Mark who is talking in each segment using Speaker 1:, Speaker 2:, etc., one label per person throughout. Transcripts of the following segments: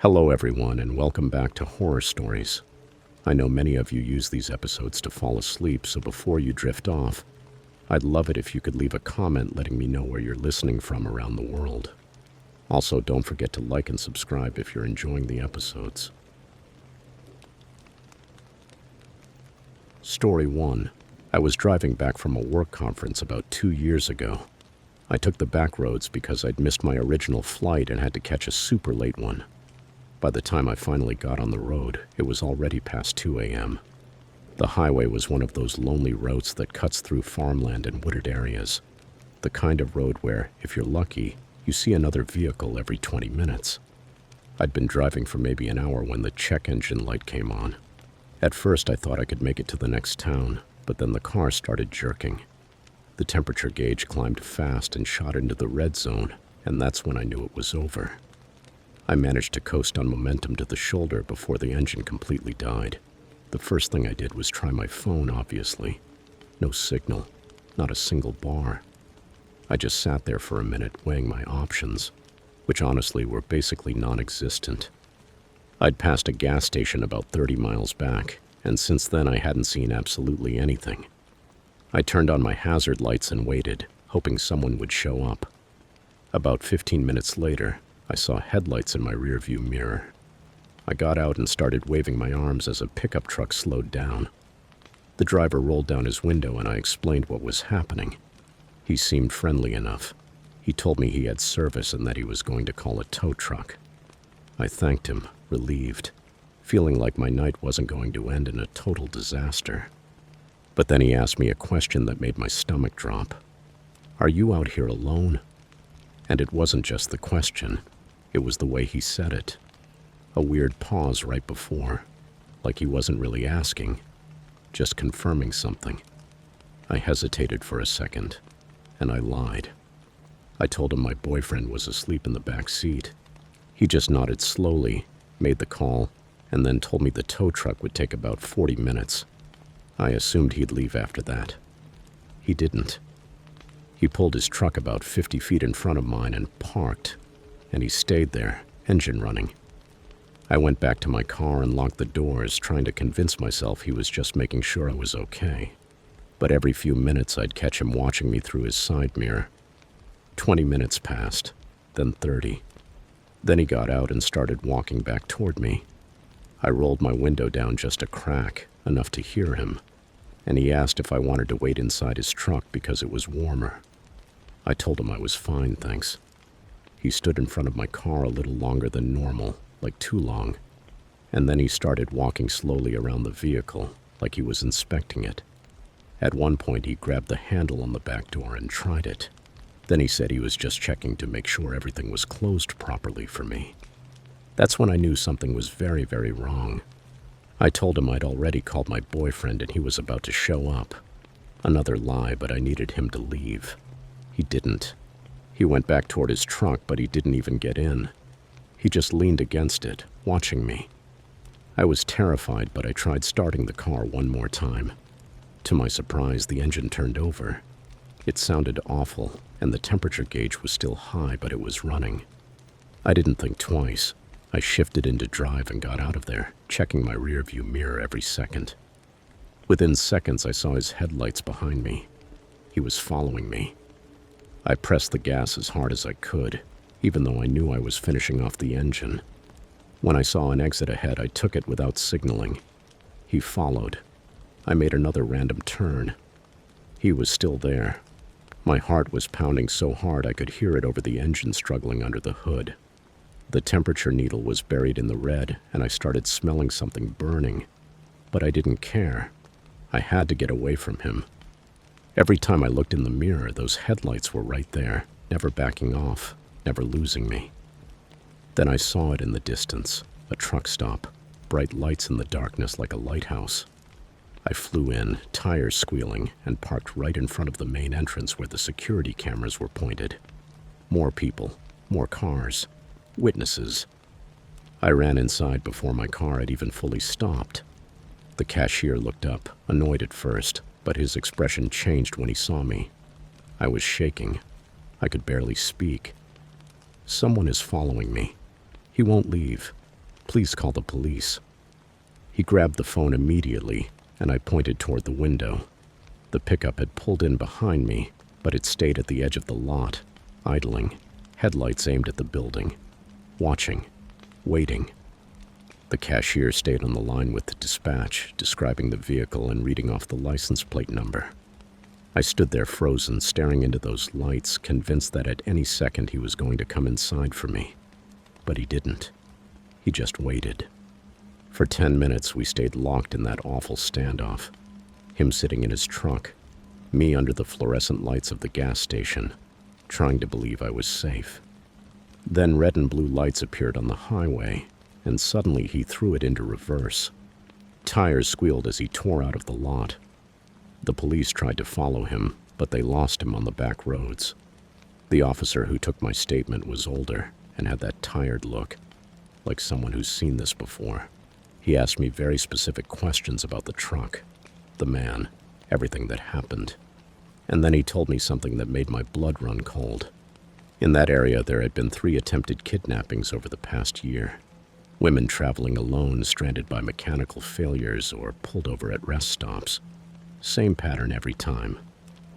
Speaker 1: Hello, everyone, and welcome back to Horror Stories. I know many of you use these episodes to fall asleep, so before you drift off, I'd love it if you could leave a comment letting me know where you're listening from around the world. Also, don't forget to like and subscribe if you're enjoying the episodes. Story 1. I was driving back from a work conference about 2 years ago. I took the back roads because I'd missed my original flight and had to catch a super late one. By the time I finally got on the road, it was already past 2 a.m. The highway was one of those lonely roads that cuts through farmland and wooded areas. The kind of road where, if you're lucky, you see another vehicle every 20 minutes. I'd been driving for maybe an hour when the check engine light came on. At first, I thought I could make it to the next town, but then the car started jerking. The temperature gauge climbed fast and shot into the red zone, and that's when I knew it was over. I managed to coast on momentum to the shoulder before the engine completely died. The first thing I did was try my phone, obviously. No signal, not a single bar. I just sat there for a minute weighing my options, which honestly were basically non-existent. I'd passed a gas station about 30 miles back, and since then I hadn't seen absolutely anything. I turned on my hazard lights and waited, hoping someone would show up. About 15 minutes later, I saw headlights in my rearview mirror. I got out and started waving my arms as a pickup truck slowed down. The driver rolled down his window and I explained what was happening. He seemed friendly enough. He told me he had service and that he was going to call a tow truck. I thanked him, relieved, feeling like my night wasn't going to end in a total disaster. But then he asked me a question that made my stomach drop. "Are you out here alone?" And it wasn't just the question, it was the way he said it. A weird pause right before, like he wasn't really asking, just confirming something. I hesitated for a second, and I lied. I told him my boyfriend was asleep in the back seat. He just nodded slowly, made the call, and then told me the tow truck would take about 40 minutes. I assumed he'd leave after that. He didn't. He pulled his truck about 50 feet in front of mine and parked, and he stayed there, engine running. I went back to my car and locked the doors, trying to convince myself he was just making sure I was okay. But every few minutes I'd catch him watching me through his side mirror. 20 minutes passed, then 30. Then he got out and started walking back toward me. I rolled my window down just a crack, enough to hear him, and he asked if I wanted to wait inside his truck because it was warmer. I told him I was fine, thanks. He stood in front of my car a little longer than normal, like too long, and then he started walking slowly around the vehicle, like he was inspecting it. At one point, he grabbed the handle on the back door and tried it. Then he said he was just checking to make sure everything was closed properly for me. That's when I knew something was very, very wrong. I told him I'd already called my boyfriend and he was about to show up. Another lie, but I needed him to leave. He didn't. He went back toward his truck, but he didn't even get in. He just leaned against it, watching me. I was terrified, but I tried starting the car one more time. To my surprise, the engine turned over. It sounded awful, and the temperature gauge was still high, but it was running. I didn't think twice. I shifted into drive and got out of there, checking my rearview mirror every second. Within seconds, I saw his headlights behind me. He was following me. I pressed the gas as hard as I could, even though I knew I was finishing off the engine. When I saw an exit ahead, I took it without signaling. He followed. I made another random turn. He was still there. My heart was pounding so hard I could hear it over the engine struggling under the hood. The temperature needle was buried in the red, and I started smelling something burning. But I didn't care. I had to get away from him. Every time I looked in the mirror, those headlights were right there, never backing off, never losing me. Then I saw it in the distance, a truck stop, bright lights in the darkness like a lighthouse. I flew in, tires squealing, and parked right in front of the main entrance where the security cameras were pointed. More people, more cars, witnesses. I ran inside before my car had even fully stopped. The cashier looked up, annoyed at first, but his expression changed when he saw me. I was shaking. I could barely speak. "Someone is following me. He won't leave. Please call the police." He grabbed the phone immediately, and I pointed toward the window. The pickup had pulled in behind me, but it stayed at the edge of the lot, idling, headlights aimed at the building, watching, waiting. The cashier stayed on the line with the dispatch, describing the vehicle and reading off the license plate number. I stood there frozen, staring into those lights, convinced that at any second he was going to come inside for me. But he didn't. He just waited. For 10 minutes, we stayed locked in that awful standoff. Him sitting in his truck, me under the fluorescent lights of the gas station, trying to believe I was safe. Then red and blue lights appeared on the highway, and suddenly he threw it into reverse. Tires squealed as he tore out of the lot. The police tried to follow him, but they lost him on the back roads. The officer who took my statement was older and had that tired look, like someone who's seen this before. He asked me very specific questions about the truck, the man, everything that happened. And then he told me something that made my blood run cold. In that area, there had been 3 attempted kidnappings over the past year. Women traveling alone, stranded by mechanical failures, or pulled over at rest stops. Same pattern every time.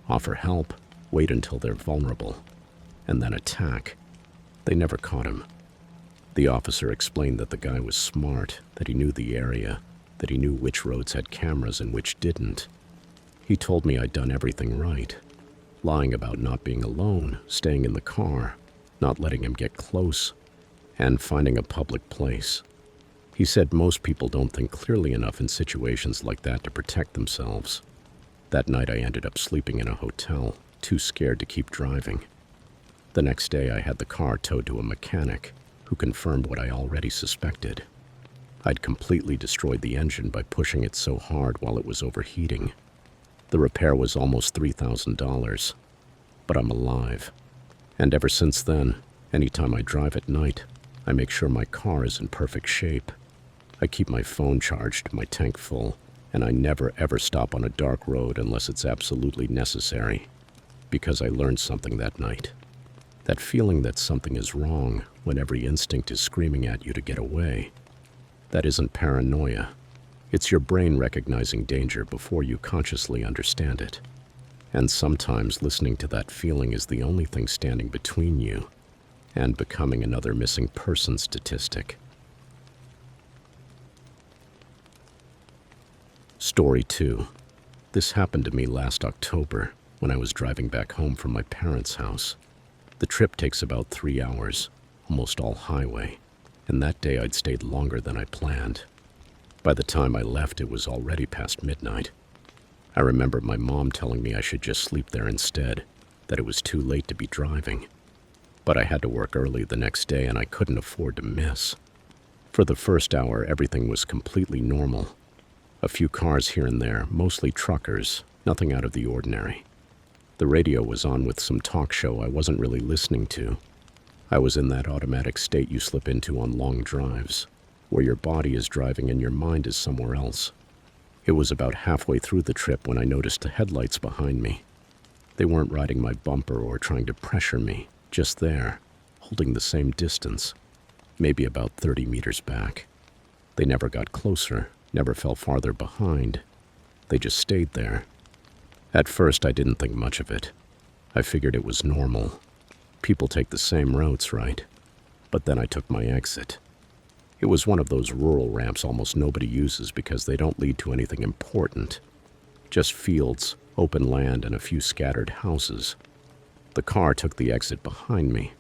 Speaker 1: Offer help, wait until they're vulnerable, and then attack. They never caught him. The officer explained that the guy was smart, that he knew the area, that he knew which roads had cameras and which didn't. He told me I'd done everything right, lying about not being alone, staying in the car, not letting him get close, and finding a public place. He said most people don't think clearly enough in situations like that to protect themselves. That night I ended up sleeping in a hotel, too scared to keep driving. The next day I had the car towed to a mechanic, who confirmed what I already suspected. I'd completely destroyed the engine by pushing it so hard while it was overheating. The repair was almost $3,000, but I'm alive. And ever since then, anytime I drive at night, I make sure my car is in perfect shape. I keep my phone charged, my tank full, and I never ever stop on a dark road unless it's absolutely necessary, because I learned something that night. That feeling that something is wrong when every instinct is screaming at you to get away. That isn't paranoia. It's your brain recognizing danger before you consciously understand it. And sometimes listening to that feeling is the only thing standing between you and becoming another missing person statistic. Story 2. This happened to me last October when I was driving back home from my parents' house. The trip takes about 3 hours, almost all highway, and that day I'd stayed longer than I planned. By the time I left, it was already past midnight. I remember my mom telling me I should just sleep there instead, that it was too late to be driving. But I had to work early the next day and I couldn't afford to miss. For the first hour, everything was completely normal. A few cars here and there, mostly truckers, nothing out of the ordinary. The radio was on with some talk show I wasn't really listening to. I was in that automatic state you slip into on long drives, where your body is driving and your mind is somewhere else. It was about halfway through the trip when I noticed the headlights behind me. They weren't riding my bumper or trying to pressure me, just there, holding the same distance, maybe about 30 meters back. They never got closer, never fell farther behind. They just stayed there. At first, I didn't think much of it. I figured it was normal. People take the same routes, right? But then I took my exit. It was one of those rural ramps almost nobody uses because they don't lead to anything important. Just fields, open land, and a few scattered houses. The car took the exit behind me.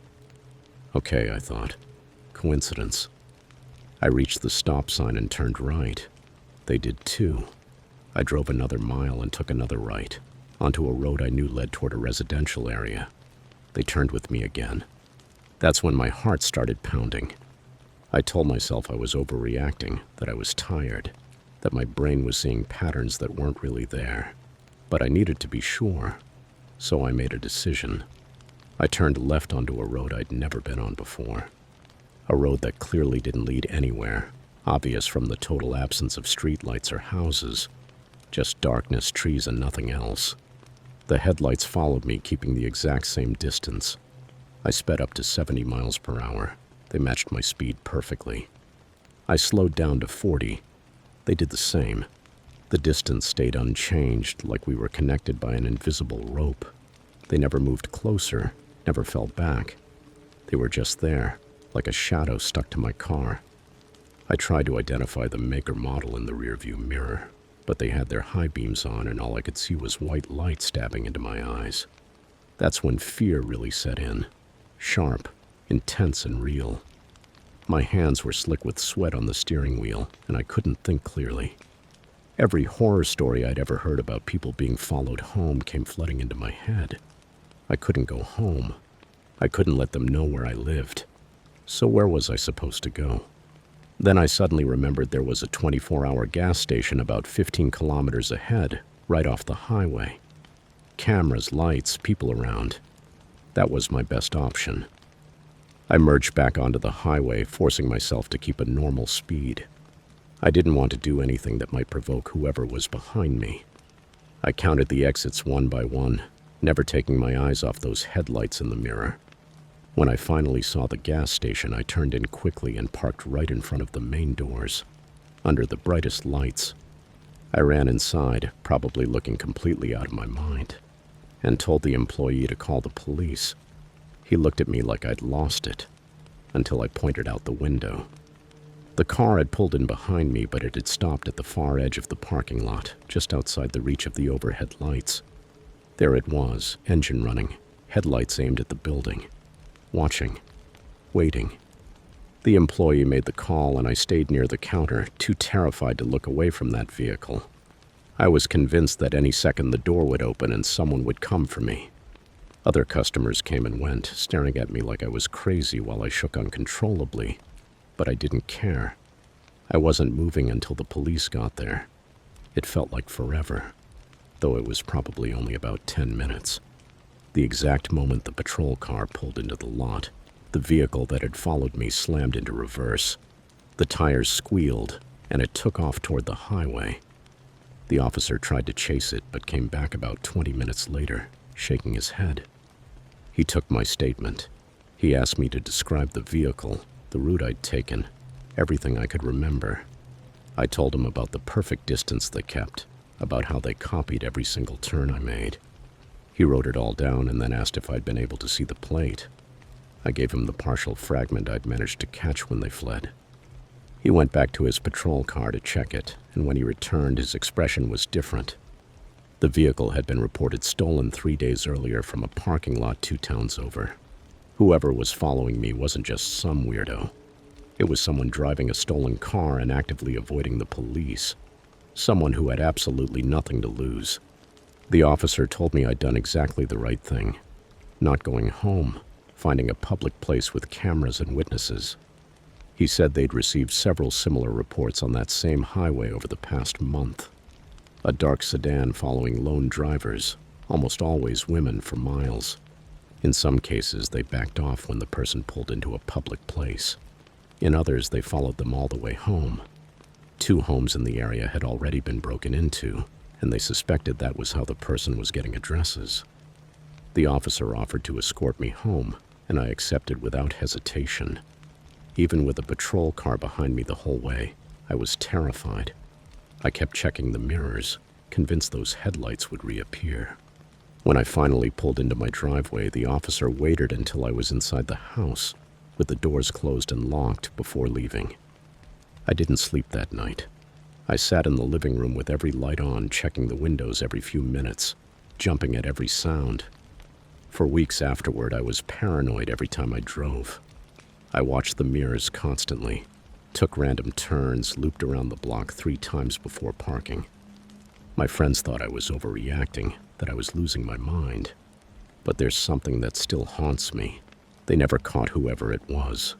Speaker 1: Okay, I thought. Coincidence. I reached the stop sign and turned right. They did too. I drove another mile and took another right, onto a road I knew led toward a residential area. They turned with me again. That's when my heart started pounding. I told myself I was overreacting, that I was tired, that my brain was seeing patterns that weren't really there. But I needed to be sure, so I made a decision. I turned left onto a road I'd never been on before. A road that clearly didn't lead anywhere, obvious from the total absence of streetlights or houses. Just darkness, trees, and nothing else. The headlights followed me, keeping the exact same distance. I sped up to 70 miles per hour. They matched my speed perfectly. I slowed down to 40. They did the same. The distance stayed unchanged, like we were connected by an invisible rope. They never moved closer, never fell back. They were just there, like a shadow stuck to my car. I tried to identify the make or model in the rearview mirror, but they had their high beams on and all I could see was white light stabbing into my eyes. That's when fear really set in. Sharp, intense, and real. My hands were slick with sweat on the steering wheel, and I couldn't think clearly. Every horror story I'd ever heard about people being followed home came flooding into my head. I couldn't go home. I couldn't let them know where I lived. So where was I supposed to go? Then I suddenly remembered there was a 24-hour gas station about 15 kilometers ahead, right off the highway. Cameras, lights, people around. That was my best option. I merged back onto the highway, forcing myself to keep a normal speed. I didn't want to do anything that might provoke whoever was behind me. I counted the exits one by one, never taking my eyes off those headlights in the mirror. When I finally saw the gas station, I turned in quickly and parked right in front of the main doors, under the brightest lights. I ran inside, probably looking completely out of my mind, and told the employee to call the police. He looked at me like I'd lost it, until I pointed out the window. The car had pulled in behind me, but it had stopped at the far edge of the parking lot, just outside the reach of the overhead lights. There it was, engine running, headlights aimed at the building. Watching. Waiting. The employee made the call, and I stayed near the counter, too terrified to look away from that vehicle. I was convinced that any second the door would open and someone would come for me. Other customers came and went, staring at me like I was crazy while I shook uncontrollably. But I didn't care. I wasn't moving until the police got there. It felt like forever, though it was probably only about 10 minutes. The exact moment the patrol car pulled into the lot, the vehicle that had followed me slammed into reverse. The tires squealed, and it took off toward the highway. The officer tried to chase it, but came back about 20 minutes later, shaking his head. He took my statement. He asked me to describe the vehicle, the route I'd taken, everything I could remember. I told him about the perfect distance they kept, about how they copied every single turn I made. He wrote it all down and then asked if I'd been able to see the plate. I gave him the partial fragment I'd managed to catch when they fled. He went back to his patrol car to check it, and when he returned, his expression was different. The vehicle had been reported stolen 3 days earlier from a parking lot 2 towns over. Whoever was following me wasn't just some weirdo. It was someone driving a stolen car and actively avoiding the police. Someone who had absolutely nothing to lose. The officer told me I'd done exactly the right thing. Not going home, finding a public place with cameras and witnesses. He said they'd received several similar reports on that same highway over the past month. A dark sedan following lone drivers, almost always women, for miles. In some cases, they backed off when the person pulled into a public place. In others, they followed them all the way home. 2 homes in the area had already been broken into, and they suspected that was how the person was getting addresses. The officer offered to escort me home, and I accepted without hesitation. Even with a patrol car behind me the whole way, I was terrified. I kept checking the mirrors, convinced those headlights would reappear. When I finally pulled into my driveway, the officer waited until I was inside the house, with the doors closed and locked, before leaving. I didn't sleep that night. I sat in the living room with every light on, checking the windows every few minutes, jumping at every sound. For weeks afterward, I was paranoid every time I drove. I watched the mirrors constantly, took random turns, looped around the block 3 times before parking. My friends thought I was overreacting, that I was losing my mind. But there's something that still haunts me. They never caught whoever it was.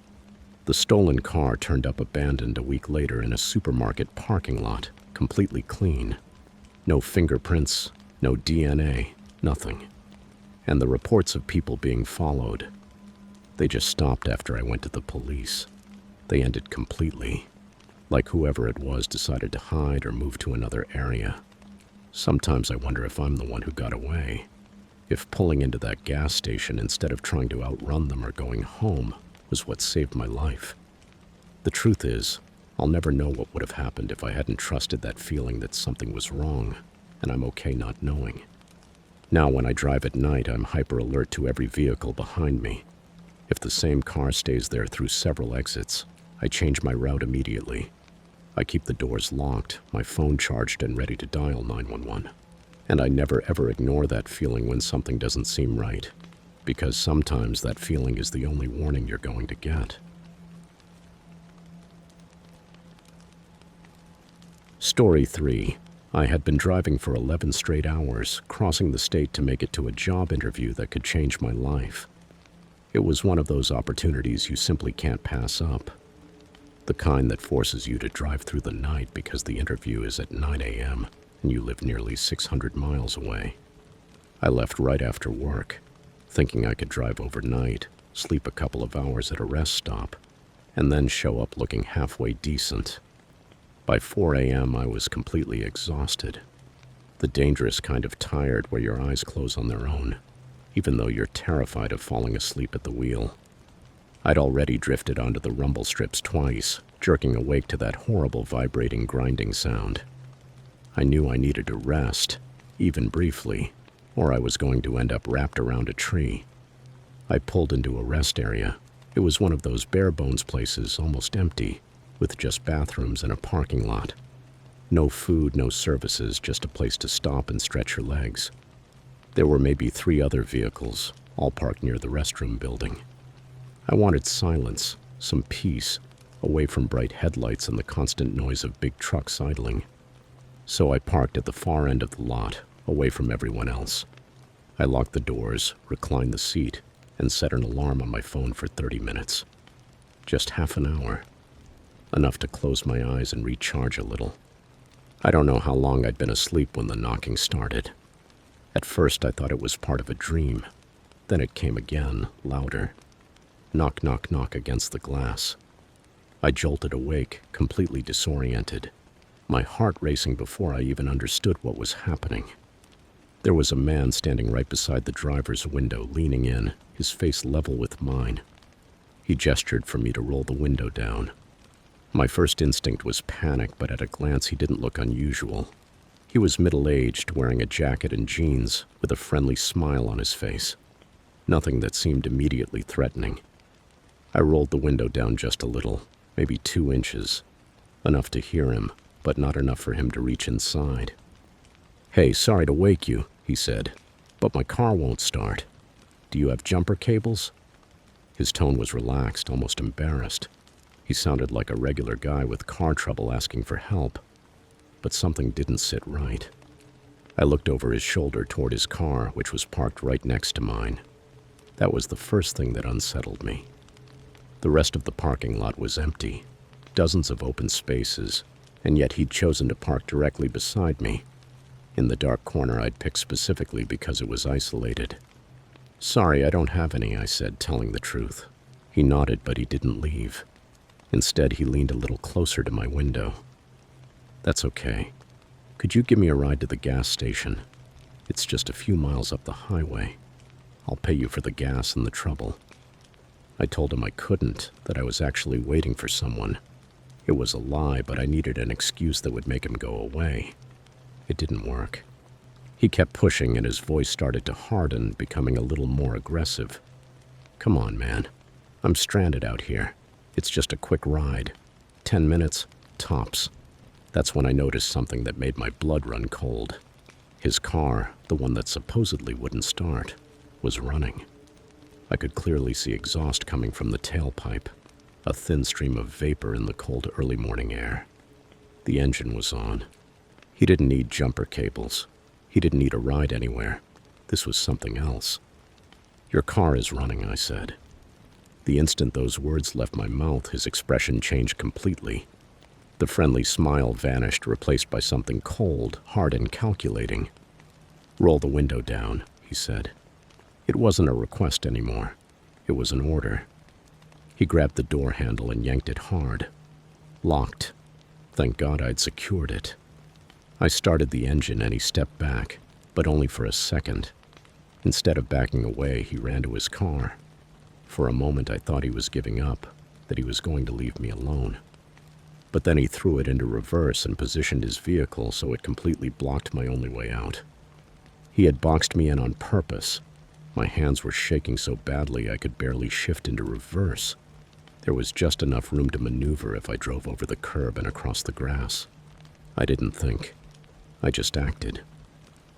Speaker 1: The stolen car turned up abandoned a week later in a supermarket parking lot, completely clean. No fingerprints, no DNA, nothing. And the reports of people being followed, they just stopped after I went to the police. They ended completely, like whoever it was decided to hide or move to another area. Sometimes I wonder if I'm the one who got away. If pulling into that gas station instead of trying to outrun them or going home was what saved my life. The truth is, I'll never know what would have happened if I hadn't trusted that feeling that something was wrong, and I'm okay not knowing. Now when I drive at night, I'm hyper alert to every vehicle behind me. If the same car stays there through several exits, I change my route immediately. I keep the doors locked, my phone charged and ready to dial 911. And I never ever ignore that feeling when something doesn't seem right, because sometimes that feeling is the only warning you're going to get. Story 3. I had been driving for 11 straight hours, crossing the state to make it to a job interview that could change my life. It was one of those opportunities you simply can't pass up. The kind that forces you to drive through the night because the interview is at 9 a.m. and you live nearly 600 miles away. I left right after work, thinking I could drive overnight, sleep a couple of hours at a rest stop, and then show up looking halfway decent. By 4 a.m., I was completely exhausted. The dangerous kind of tired where your eyes close on their own, even though you're terrified of falling asleep at the wheel. I'd already drifted onto the rumble strips twice, jerking awake to that horrible vibrating grinding sound. I knew I needed to rest, even briefly, or I was going to end up wrapped around a tree. I pulled into a rest area. It was one of those bare-bones places, almost empty, with just bathrooms and a parking lot. No food, no services, just a place to stop and stretch your legs. There were maybe 3 other vehicles, all parked near the restroom building. I wanted silence, some peace, away from bright headlights and the constant noise of big trucks idling. So I parked at the far end of the lot, away from everyone else. I locked the doors, reclined the seat, and set an alarm on my phone for 30 minutes. Just half an hour. Enough to close my eyes and recharge a little. I don't know how long I'd been asleep when the knocking started. At first I thought it was part of a dream. Then it came again, louder. Knock, knock, knock against the glass. I jolted awake, completely disoriented, my heart racing before I even understood what was happening. There was a man standing right beside the driver's window, leaning in, his face level with mine. He gestured for me to roll the window down. My first instinct was panic, but at a glance he didn't look unusual. He was middle-aged, wearing a jacket and jeans, with a friendly smile on his face. Nothing that seemed immediately threatening. I rolled the window down just a little, maybe 2 inches. Enough to hear him, but not enough for him to reach inside. "Hey, sorry to wake you," he said, "but my car won't start. Do you have jumper cables?" His tone was relaxed, almost embarrassed. He sounded like a regular guy with car trouble asking for help. But something didn't sit right. I looked over his shoulder toward his car, which was parked right next to mine. That was the first thing that unsettled me. The rest of the parking lot was empty, dozens of open spaces, and yet he'd chosen to park directly beside me, in the dark corner I'd picked specifically because it was isolated. "Sorry, I don't have any," I said, telling the truth. He nodded, but he didn't leave. Instead, he leaned a little closer to my window. "That's okay. Could you give me a ride to the gas station? It's just a few miles up the highway. I'll pay you for the gas and the trouble." I told him I couldn't, that I was actually waiting for someone. It was a lie, but I needed an excuse that would make him go away. It didn't work. He kept pushing, and his voice started to harden, becoming a little more aggressive. "Come on, man. I'm stranded out here. It's just a quick ride. 10 minutes, tops." That's when I noticed something that made my blood run cold. His car, the one that supposedly wouldn't start, was running. I could clearly see exhaust coming from the tailpipe, a thin stream of vapor in the cold early morning air. The engine was on. He didn't need jumper cables. He didn't need a ride anywhere. This was something else. "Your car is running," I said. The instant those words left my mouth, his expression changed completely. The friendly smile vanished, replaced by something cold, hard, and calculating. "Roll the window down," he said. It wasn't a request anymore. It was an order. He grabbed the door handle and yanked it hard. Locked. Thank God I'd secured it. I started the engine and he stepped back, but only for a second. Instead of backing away, he ran to his car. For a moment I thought he was giving up, that he was going to leave me alone. But then he threw it into reverse and positioned his vehicle so it completely blocked my only way out. He had boxed me in on purpose. My hands were shaking so badly I could barely shift into reverse. There was just enough room to maneuver if I drove over the curb and across the grass. I didn't think. I just acted.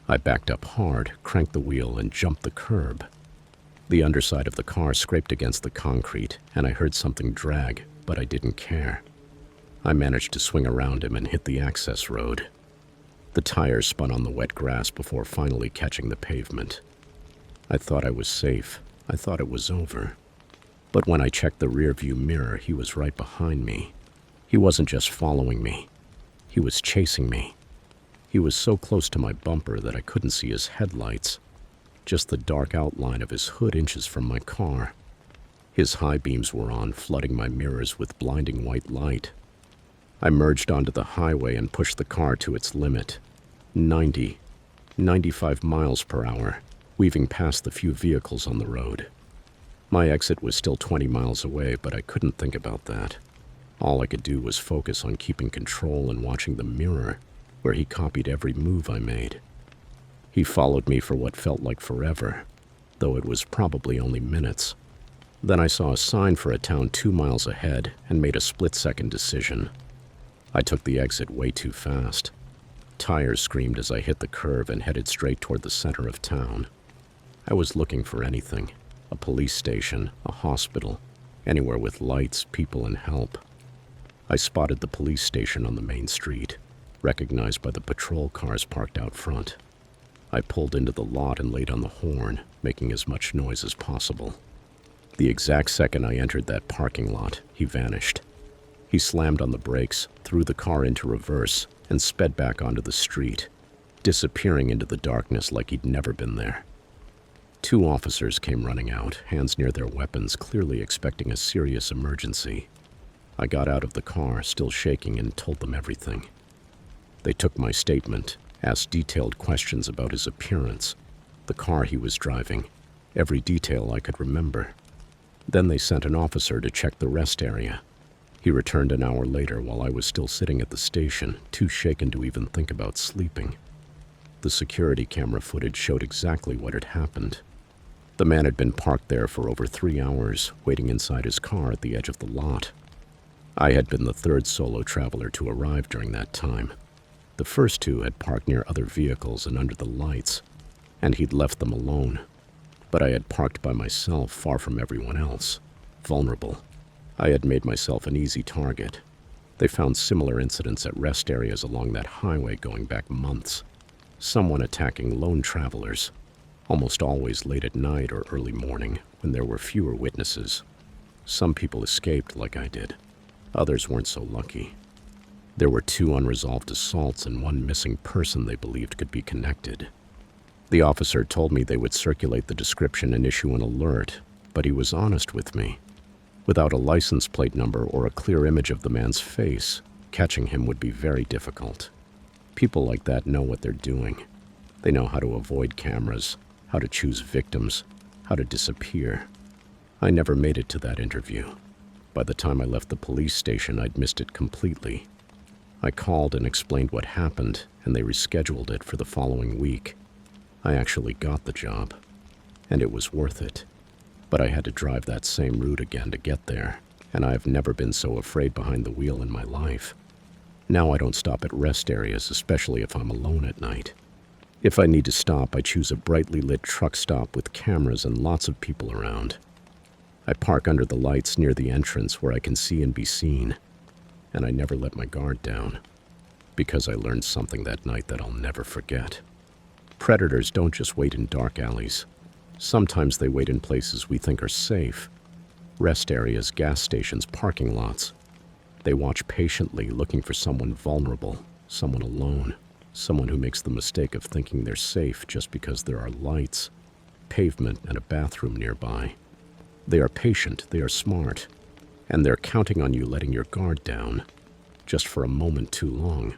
Speaker 1: I backed up hard, cranked the wheel, and jumped the curb. The underside of the car scraped against the concrete, and I heard something drag, but I didn't care. I managed to swing around him and hit the access road. The tires spun on the wet grass before finally catching the pavement. I thought I was safe. I thought it was over. But when I checked the rearview mirror, he was right behind me. He wasn't just following me. He was chasing me. He was so close to my bumper that I couldn't see his headlights, just the dark outline of his hood inches from my car. His high beams were on, flooding my mirrors with blinding white light. I merged onto the highway and pushed the car to its limit. 95 miles per hour, weaving past the few vehicles on the road. My exit was still 20 miles away, but I couldn't think about that. All I could do was focus on keeping control and watching the mirror, where he copied every move I made. He followed me for what felt like forever, though it was probably only minutes. Then I saw a sign for a town 2 miles ahead and made a split-second decision. I took the exit way too fast. Tires screamed as I hit the curve and headed straight toward the center of town. I was looking for anything: a police station, a hospital, anywhere with lights, people, and help. I spotted the police station on the main street, recognized by the patrol cars parked out front. I pulled into the lot and laid on the horn, making as much noise as possible. The exact second I entered that parking lot, he vanished. He slammed on the brakes, threw the car into reverse, and sped back onto the street, disappearing into the darkness like he'd never been there. 2 officers came running out, hands near their weapons, clearly expecting a serious emergency. I got out of the car, still shaking, and told them everything. They took my statement, asked detailed questions about his appearance, the car he was driving, every detail I could remember. Then they sent an officer to check the rest area. He returned an hour later while I was still sitting at the station, too shaken to even think about sleeping. The security camera footage showed exactly what had happened. The man had been parked there for over 3 hours, waiting inside his car at the edge of the lot. I had been the 3rd solo traveler to arrive during that time. The first 2 had parked near other vehicles and under the lights, and he'd left them alone. But I had parked by myself, far from everyone else, vulnerable. I had made myself an easy target. They found similar incidents at rest areas along that highway going back months. Someone attacking lone travelers, almost always late at night or early morning when there were fewer witnesses. Some people escaped like I did. Others weren't so lucky. There were 2 unresolved assaults and 1 missing person they believed could be connected. The officer told me they would circulate the description and issue an alert, but he was honest with me. Without a license plate number or a clear image of the man's face, catching him would be very difficult. People like that know what they're doing. They know how to avoid cameras, how to choose victims, how to disappear. I never made it to that interview. By the time I left the police station, I'd missed it completely. I called and explained what happened, and they rescheduled it for the following week. I actually got the job, and it was worth it. But I had to drive that same route again to get there, and I've never been so afraid behind the wheel in my life. Now I don't stop at rest areas, especially if I'm alone at night. If I need to stop, I choose a brightly lit truck stop with cameras and lots of people around. I park under the lights near the entrance where I can see and be seen, and I never let my guard down, because I learned something that night that I'll never forget. Predators don't just wait in dark alleys. Sometimes they wait in places we think are safe. Rest areas, gas stations, parking lots. They watch patiently, looking for someone vulnerable, someone alone, someone who makes the mistake of thinking they're safe just because there are lights, pavement, and a bathroom nearby. They are patient, they are smart, and they're counting on you letting your guard down just for a moment too long.